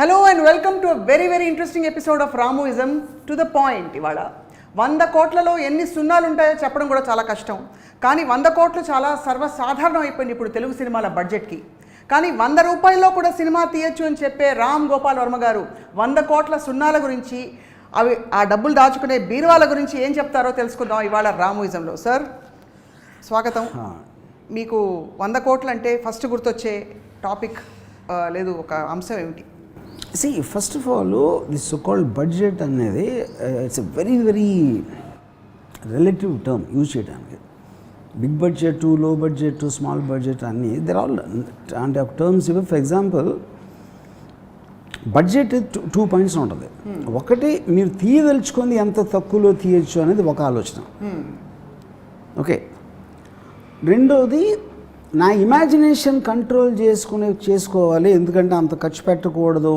Hello and welcome to very interesting episode of రామోయిజం to the point. ఇవాళ 100 కోట్లలో ఎన్ని సున్నాలు ఉంటాయో చెప్పడం కూడా చాలా కష్టం. కానీ 100 కోట్లు చాలా సర్వసాధారణం అయిపోయింది ఇప్పుడు తెలుగు సినిమాల బడ్జెట్కి. కానీ 100 రూపాయల్లో కూడా సినిమా తీయచ్చు అని చెప్పే రామ్ గోపాల్ వర్మ గారు 100 కోట్ల సున్నాల గురించి, అవి ఆ డబ్బులు దాచుకునే బీరువాల గురించి ఏం చెప్తారో తెలుసుకుందాం ఇవాళ రామోయిజంలో. సార్ స్వాగతం. మీకు 100 కోట్లు అంటే ఫస్ట్ గుర్తొచ్చే టాపిక్ లేదు ఒక అంశం ఏమిటి? See, first of all, this so-called budget అనేది it's a very relative term use చేయడానికి. బిగ్ బడ్జెట్, లో బడ్జెట్, స్మాల్ బడ్జెట్ అన్నీ దర్ ఆల్ అంటే ఒక టర్మ్స్ ఇవి. ఫర్ ఎగ్జాంపుల్ బడ్జెట్ 2 పాయింట్స్ ఉంటుంది. ఒకటి, మీరు తీయదలుచుకుంది ఎంత తక్కువలో తీయచ్చు అనేది ఒక ఆలోచన. ఓకే. రెండోది, నా ఇమాజినేషన్ కంట్రోల్ చేసుకోవాలి, ఎందుకంటే అంత ఖర్చు పెట్టకూడదు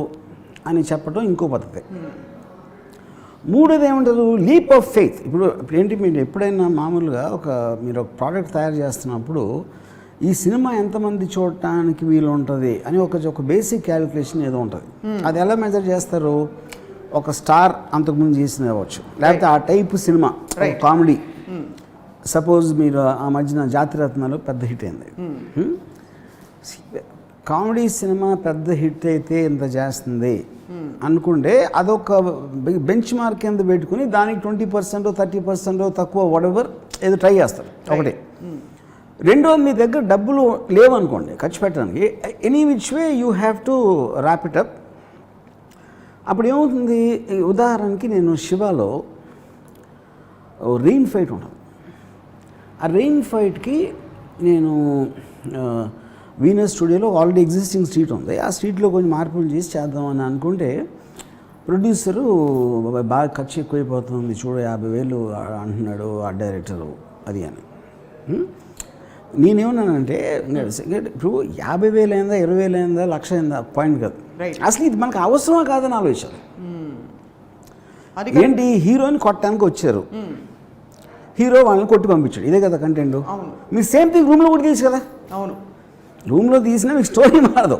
అని చెప్పడం ఇంకో పద్ధతి. మూడోది ఏమంటారు, లీప్ ఆఫ్ ఫెయిత్. ఇప్పుడు ఏంటి, మీరు ఎప్పుడైనా మామూలుగా మీరు ఒక ప్రోడక్ట్ తయారు చేస్తున్నప్పుడు ఈ సినిమా ఎంతమంది చూడటానికి వీలు ఉంటుంది అని ఒక బేసిక్ క్యాలిక్యులేషన్ ఏదో ఉంటుంది. అది ఎలా మెజర్ చేస్తారు? ఒక స్టార్ అంతకుముందు చేసిన అవ్వచ్చు, లేకపోతే ఆ టైప్ సినిమా కామెడీ. సపోజ్ మీరు ఆ మధ్యన జాతిరత్నాలు పెద్ద హిట్ అయింది. కామెడీ సినిమా పెద్ద హిట్ అయితే ఇంత చేస్తుంది అనుకుంటే అదొక బెంచ్ మార్క్ కింద పెట్టుకుని దానికి 20% 30% తక్కువ వాటెవర్ ఏదో ట్రై చేస్తారు. ఒకటి. రెండోది, మీ దగ్గర డబ్బులు లేవనుకోండి ఖర్చు పెట్టడానికి, any which way you have to wrap it up. అప్పుడు ఏమవుతుంది, ఉదాహరణకి నేను శివాలో రెయిన్ ఫైట్ ఉంటుంది. ఆ రెయిన్ ఫైట్కి నేను వీనస్ స్టూడియోలో ఆల్రెడీ ఎగ్జిస్టింగ్ స్ట్రీట్ ఉంది, ఆ స్ట్రీట్లో కొంచెం మార్పులు చేసి చేద్దామని అనుకుంటే ప్రొడ్యూసరు బాగా ఖర్చు ఎక్కువైపోతుంది చూడ 50,000 అంటున్నాడు ఆ డైరెక్టరు అది అని. నేనేమన్నానంటే ఇప్పుడు 50,000 అయిందా, 20,000 అయిందా, 1,00,000 అయిందా పాయింట్ కాదు, అసలు ఇది మనకు అవసరమా కాదని ఆలోచించాలి. ఏంటి, హీరోని కొట్టడానికి వచ్చారు, హీరో వాళ్ళని కొట్టి పంపించాడు, ఇదే కదా కంటెంట్. మీరు సేమ్ థింగ్ రూమ్లో కూడా తీసి కదా. అవును, రూమ్లో తీసినా మీకు స్టోరీ మారదు.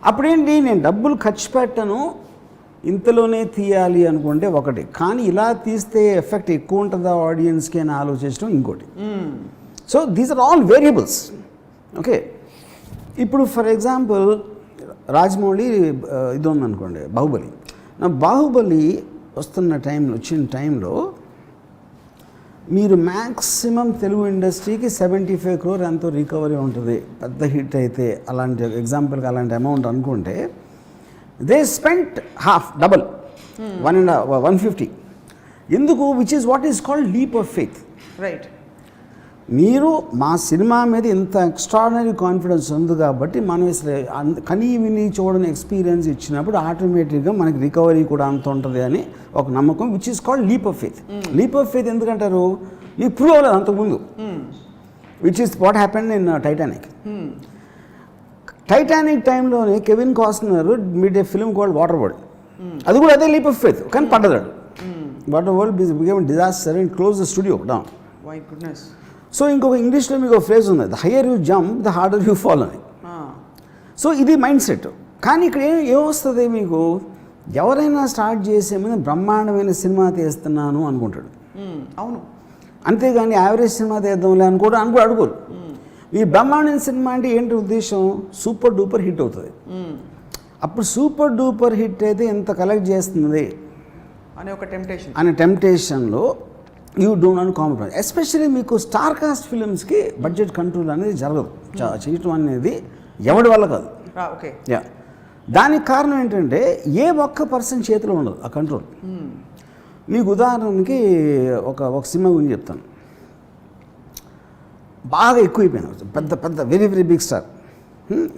అప్పుడేంటి, నేను డబ్బులు ఖర్చు పెట్టను, ఇంతలోనే తీయాలి అనుకుంటే ఒకటి, కానీ ఇలా తీస్తే ఎఫెక్ట్ ఎక్కువ ఉంటుందా ఆడియన్స్కి అని ఆలోచించడం ఇంకోటి. So these are all variables. Okay. ఇప్పుడు ఫర్ ఎగ్జాంపుల్ రాజమౌళి ఇది ఉందనుకోండి, బాహుబలి. నా బాహుబలి వచ్చిన టైంలో మీరు మ్యాక్సిమం తెలుగు ఇండస్ట్రీకి 75 crore ఎంతో రికవరీ ఉంటుంది పెద్ద హిట్ అయితే. అలాంటి ఎగ్జాంపుల్కి అలాంటి అమౌంట్ అనుకుంటే దే స్పెంట్ హాఫ్, డబల్, 150. ఎందుకు? Which is what is called leap of faith. Right. మీరు మా సినిమా మీద ఇంత ఎక్స్ట్రాడినరీ కాన్ఫిడెన్స్ ఉంది కాబట్టి మనం కనీ విని చూడని ఎక్స్పీరియన్స్ ఇచ్చినప్పుడు ఆటోమేటిక్గా మనకి రికవరీ కూడా అంత ఉంటుంది అని ఒక నమ్మకం, which is called leap of faith. Leap of faith ఎందుకంటారు? నీకు ప్రూవ్ అవ్వలేదు అంతకుముందు, which is what happened in Titanic. Titanic టైంలోనే Kevin Costner made a film called Water World. అది కూడా అదే లీప్ ఆఫ్ ఫెయిత్, కానీ పడ్డదాడు. Water World became disaster and close the studio down. My goodness. So ఇంకొక ఇంగ్లీష్లో మీకు ఒక ఫ్రేజ్ ఉంది, the higher you jump the harder you fall అని. సో ఇది మైండ్ సెట్. కానీ ఇక్కడ ఏమొస్తుంది మీకు, ఎవరైనా స్టార్ట్ చేసే ముందు బ్రహ్మాండమైన సినిమా తీస్తున్నాను అనుకుంటాడు. అవును. అంతేగాని యావరేజ్ సినిమా తీద్దాంలే అనుకోడు అడుగురు. ఈ బ్రహ్మాండమైన సినిమా అంటే ఏంటి ఉద్దేశం? సూపర్ డూపర్ హిట్ అవుతుంది. అప్పుడు సూపర్ డూపర్ హిట్ అయితే ఎంత కలెక్ట్ చేస్తుంది అనే టెంప్టేషన్లో you don't want compromise. Especially మీకు స్టార్ కాస్ట్ ఫిలిమ్స్కి బడ్జెట్ కంట్రోల్ అనేది జరగదు, చేయటం అనేది ఎవరి వల్ల కాదు. ఓకే. యా, దానికి కారణం ఏంటంటే ఏ ఒక్క పర్సన్ చేతిలో ఉండదు ఆ కంట్రోల్. మీకు ఉదాహరణకి ఒక సినిమా గురించి చెప్తాను. బాగా ఎక్కువైపోయినారు, పెద్ద వెరీ బిగ్ స్టార్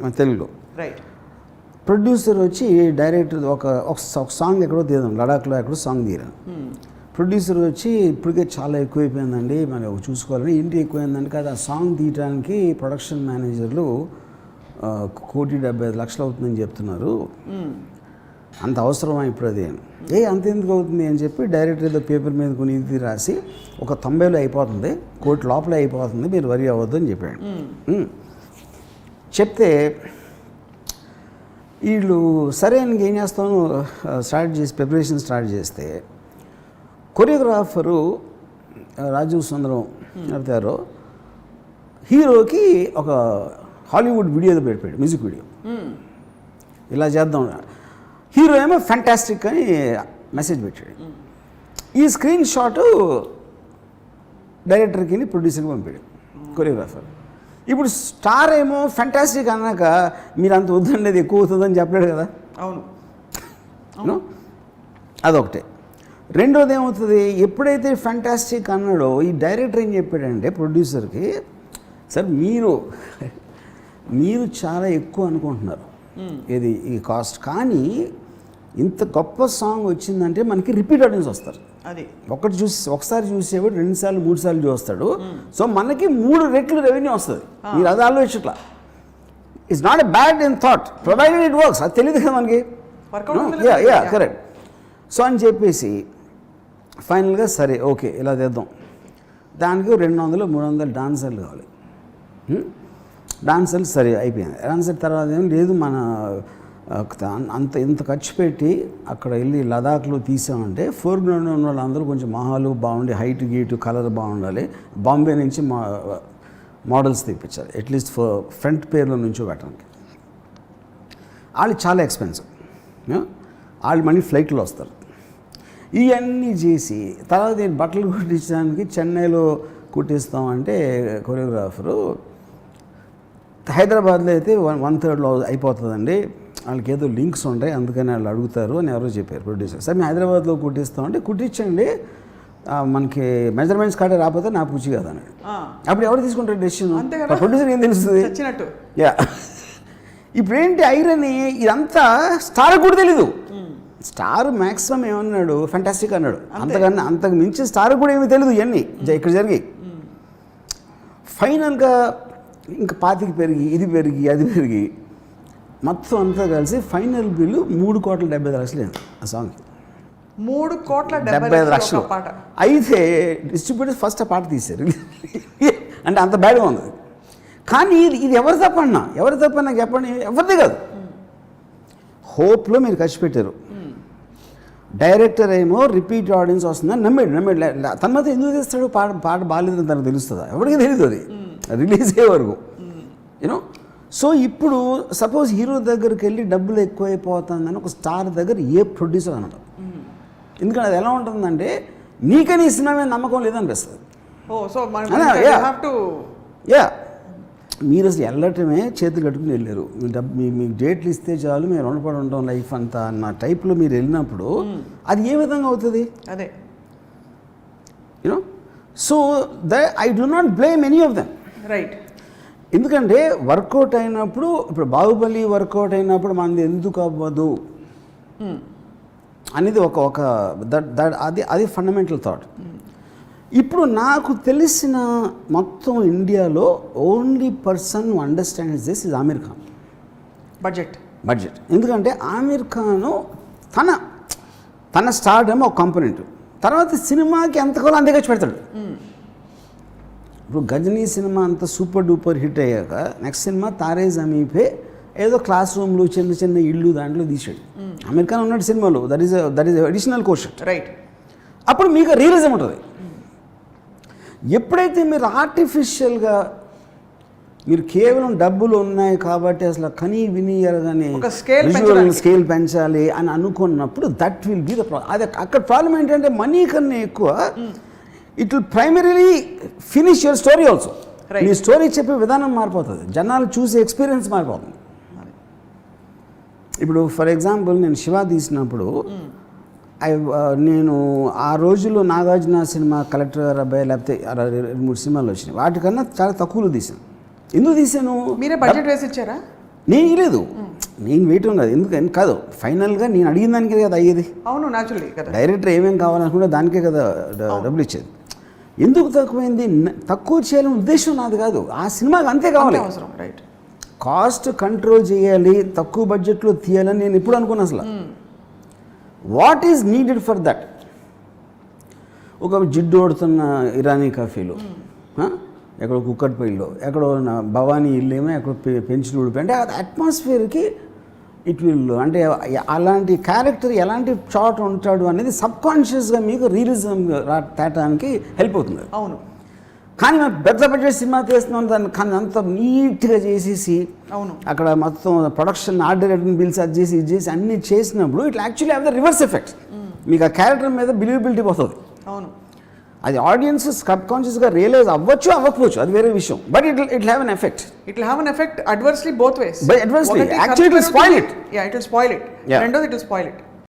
మన తెలుగులో. రైట్. ప్రొడ్యూసర్ వచ్చి డైరెక్టర్ ఒక సాంగ్ ఎక్కడో తీద్దాం, లడాఖ్లో ఎక్కడో సాంగ్ తీయను. ప్రొడ్యూసర్ వచ్చి ఇప్పటికే చాలా ఎక్కువైపోయిందండి, మనం చూసుకోవాలని. ఏంటి ఎక్కువైందంటే కదా, ఆ సాంగ్ తీయడానికి ప్రొడక్షన్ మేనేజర్లు 1,75,00,000 అవుతుందని చెప్తున్నారు. అంత అవసరమా ఇప్పుడు అది? అంత ఎందుకు అవుతుంది అని చెప్పి డైరెక్టర్ ఏదో పేపర్ మీద కొన్ని ఇది రాసి ఒక 90లో అయిపోతుంది, 1 కోటి లోపలే అయిపోతుంది, మీరు వరి అవ్వద్దు అని చెప్పాడు. చెప్తే వీళ్ళు సరే ఇంకేం చేస్తాను ప్రిపరేషన్ స్టార్ట్ చేస్తే కొరియోగ్రాఫరు రాజీవ్ సుందరం నడిపారు హీరోకి ఒక హాలీవుడ్ వీడియోలో పెట్టాడు, మ్యూజిక్ వీడియో. ఇలా చేద్దాం, హీరో ఏమో ఫ్యాంటాస్టిక్ అని మెసేజ్ పెట్టాడు. ఈ స్క్రీన్ షాటు డైరెక్టర్కి ప్రొడ్యూసర్కి పంపాడు కొరియోగ్రాఫర్. ఇప్పుడు స్టార్ ఏమో ఫ్యాంటాస్టిక్ అన్నాక మీరు అంత వద్దండి అది ఎక్కువ అవుతుందని చెప్పలేడు కదా. అవును, అదొకటే. రెండోది ఏమవుతుంది, ఎప్పుడైతే ఫ్యాంటాస్టిక్ అన్నాడో ఈ డైరెక్టర్ ఏం చెప్పాడంటే ప్రొడ్యూసర్కి, సార్ మీరు చాలా ఎక్కువ అనుకుంటున్నారు ఇది ఈ కాస్ట్, కానీ ఇంత గొప్ప సాంగ్ వచ్చిందంటే మనకి రిపీట్ ఆడియన్స్ వస్తారు. అది ఒకసారి చూసేవాడు 2 సార్లు 3 సార్లు చూస్తాడు. సో మనకి 3 రెట్లు రెవెన్యూ వస్తుంది. మీరు అది ఆలోచించట్లా. It's not a bad in thought provided it works. అది తెలియదు కదా మనకి. కరెక్ట్. సో అని చెప్పేసి ఫైనల్గా సరే ఓకే ఇలా చేద్దాం, దానికి 200-300 డాన్సర్లు కావాలి. డాన్సర్లు సరే అయిపోయింది. డాన్సర్ తర్వాత ఏం లేదు, మన ఇంత ఖర్చు పెట్టి అక్కడ వెళ్ళి లదాఖ్లో తీసామంటే ఫోర్గ్రౌండ్ ఉన్న వాళ్ళందరూ కొంచెం మొహాలు బాగుండి హైట్ గీటు కలర్ బాగుండాలి. బాంబే నుంచి మోడల్స్ తెప్పించాలి అట్లీస్ట్ ఫ్రంట్ పేర్లో నుంచో పెట్టడానికి. వాళ్ళు చాలా ఎక్స్పెన్సివ్, వాళ్ళు మళ్ళీ ఫ్లైట్లో వస్తారు. ఇవన్నీ చేసి తర్వాత నేను బట్టలు కుట్టించడానికి చెన్నైలో కుట్టిస్తామంటే కొరియోగ్రాఫరు హైదరాబాద్లో అయితే 1/3లో అయిపోతుందండి, వాళ్ళకి ఏదో లింక్స్ ఉంటాయి అందుకని వాళ్ళు అడుగుతారు అని ఎవరో చెప్పారు ప్రొడ్యూసర్. సరే మేము హైదరాబాద్లో కుట్టిస్తామంటే కుట్టించండి, మనకి మెజర్మెంట్స్ కాడే రాకపోతే నా పూచి కదా అని. అప్పుడు ఎవరు తీసుకుంటారు డెసిషన్? ప్రొడ్యూసర్ ఏం తెలుస్తుంది? యా. ఇప్పుడు ఏంటి ఐరన్, ఇదంతా స్టార్ కూడా తెలీదు. స్టార్ మ్యాక్సిమం ఏమన్నాడు, ఫ్యాంటాస్టిక్ అన్నాడు, అంతకు మించి స్టార్ కూడా ఏమీ తెలియదు. ఇవన్నీ ఇక్కడ జరిగి ఫైనల్గా ఇంకా 25 పెరిగి ఇది పెరిగి అది పెరిగి మొత్తం అంతా కలిసి ఫైనల్ బిల్లు 3,70,00,000 ఆ సాంగ్కి. 3,70,00,000 అయితే డిస్ట్రిబ్యూటర్స్ ఫస్ట్ ఆ పాట తీశారు. అంటే అంత బ్యాడ్గా ఉంది. కానీ ఇది ఎవరు తప్పన్నా నాకు చెప్పండి, ఎవరిదే కాదు. హోప్లో మీరు ఖర్చు పెట్టారు. డైరెక్టర్ ఏమో రిపీట్ ఆడియన్స్ వస్తుందని నమ్మాడు. తన మాత్రం ఎందుకు తీస్తాడు? పాట బాగాలేదని తనకు తెలుస్తుందా? ఎవరికి తెలియదు అది రిలీజ్ అయ్యే వరకు. యూనో. సో ఇప్పుడు సపోజ్ హీరో దగ్గరికి వెళ్ళి డబ్బులు ఎక్కువైపోతుందని ఒక స్టార్ దగ్గర ఏ ప్రొడ్యూసర్ అనడం. ఎందుకంటే అది ఎలా ఉంటుందంటే నీకని ఈ సినిమా మీద నమ్మకం లేదనిపిస్తుంది. యా, మీరు అసలు వెళ్ళటమే చేతులు కట్టుకుని వెళ్ళారు. మీకు డేట్లు ఇస్తే చాలు మేము రుణపడి ఉంటాం లైఫ్ అంతా అన్న టైప్లో మీరు వెళ్ళినప్పుడు అది ఏ విధంగా అవుతుంది? అదే you know. So I do not blame any of them. Right. ఎందుకంటే వర్కౌట్ అయినప్పుడు, ఇప్పుడు బాహుబలి వర్కౌట్ అయినప్పుడు మనది ఎందుకు అవ్వదు అనేది ఒక అది ఫండమెంటల్ థాట్. ఇప్పుడు నాకు తెలిసిన మొత్తం ఇండియాలో only person who understands this is Aamir Khan. Budget ఎందుకంటే ఆమిర్ ఖాను తన స్టార్డమ్ ఒక కాంపోనెంట్, తర్వాత సినిమాకి ఎంతకాలం అంతే ఖర్చు పెడతాడు. ఇప్పుడు గజనీ సినిమా అంత సూపర్ డూపర్ హిట్ అయ్యాక next cinema Taare Zameen pay ఏదో క్లాస్ రూమ్లు చిన్న చిన్న ఇళ్ళు దాంట్లో తీసాడు. ఆమిర్ ఖాన్ ఉన్నట్టు సినిమాలో that is additional question. Right. అప్పుడు మీకు రియలిజం ఉంటుంది. ఎప్పుడైతే మీరు ఆర్టిఫిషియల్గా మీరు కేవలం డబ్బులు ఉన్నాయి కాబట్టి అసలు కనీ విని ఎరగానే స్కేల్ పెంచాలి అని అనుకున్నప్పుడు that will be the problem. అది అక్కడ ప్రాబ్లం ఏంటంటే మనీ కన్నా ఎక్కువ it will primarily finish your story also. Me story చెప్పే విధానం మారిపోతుంది, జనాలు చూసే ఎక్స్పీరియన్స్ మారిపోతుంది. ఇప్పుడు ఫర్ ఎగ్జాంపుల్ నేను శివ తీసినప్పుడు నేను ఆ రోజుల్లో నాగార్జున సినిమా కలెక్టర్ గారు అబ్బాయి లేకపోతే 2-3 సినిమాలు వచ్చినాయి, వాటికన్నా చాలా తక్కువలో తీసాను. ఎందుకు తీసాను? మీరే బడ్జెట్ వేసి ఇచ్చారా? నేను లేదు, నేను వేయటం కాదు. ఎందుకని కాదు, ఫైనల్గా నేను అడిగిన దానికే కదా అయ్యేది. అవును, న్యాచురల్లీ కదా. డైరెక్టర్ ఏమేమి కావాలనుకుంటే దానికే కదా డబ్బులు ఇచ్చేది. ఎందుకు తక్కువైంది? తక్కువ చేయాలని ఉద్దేశం నాది కాదు, ఆ సినిమాకి అంతే కావాలి. రైట్. కాస్ట్ కంట్రోల్ చేయాలి, తక్కువ బడ్జెట్లో తీయాలని నేను ఎప్పుడు అనుకున్నాను. అసలు what is needed for that? ఒక జిడ్డు ఓడుతున్న ఇరానీ కాఫీలు, ఎక్కడో కుక్కట్పల్లిలో, ఎక్కడో భవానీ ఇల్లు ఏమో ఎక్కడో పెంచిన ఉడిపోయి, అంటే అది అట్మాస్ఫియర్కి ఇట్ విల్ అంటే అలాంటి క్యారెక్టర్ ఎలాంటి షాట్ ఉంటాడు అనేది సబ్ కాన్షియస్గా మీకు రియలిజం తేటానికి హెల్ప్ అవుతుంది. అవును. కానీ మనం పెద్ద బడ్జెట్ సినిమా తీస్తున్నాం దాన్ని కానీ అంత నీట్గా చేసేసి అవును అక్కడ మొత్తం ప్రొడక్షన్ ఆర్ట్ డైరెక్టర్ బిల్స్ అది చేసి ఇది చేసి అన్నీ చేసినప్పుడు it actually have the reverse effect. మీకు ఆ క్యారెక్టర్ మీద బిలీవబిలిటీ పోతుంది. అవును. అది ఆడియన్స్ సబ్ కాన్షియస్గా రియలైజ్ అవ్వచ్చు అవ్వకపోవచ్చు, అది వేరే విషయం. But it have an effect. It will have an effect adversely both ways. But adversely, actually it will spoil it. Yeah, it will spoil it. Yeah. రెండోది it will spoil it.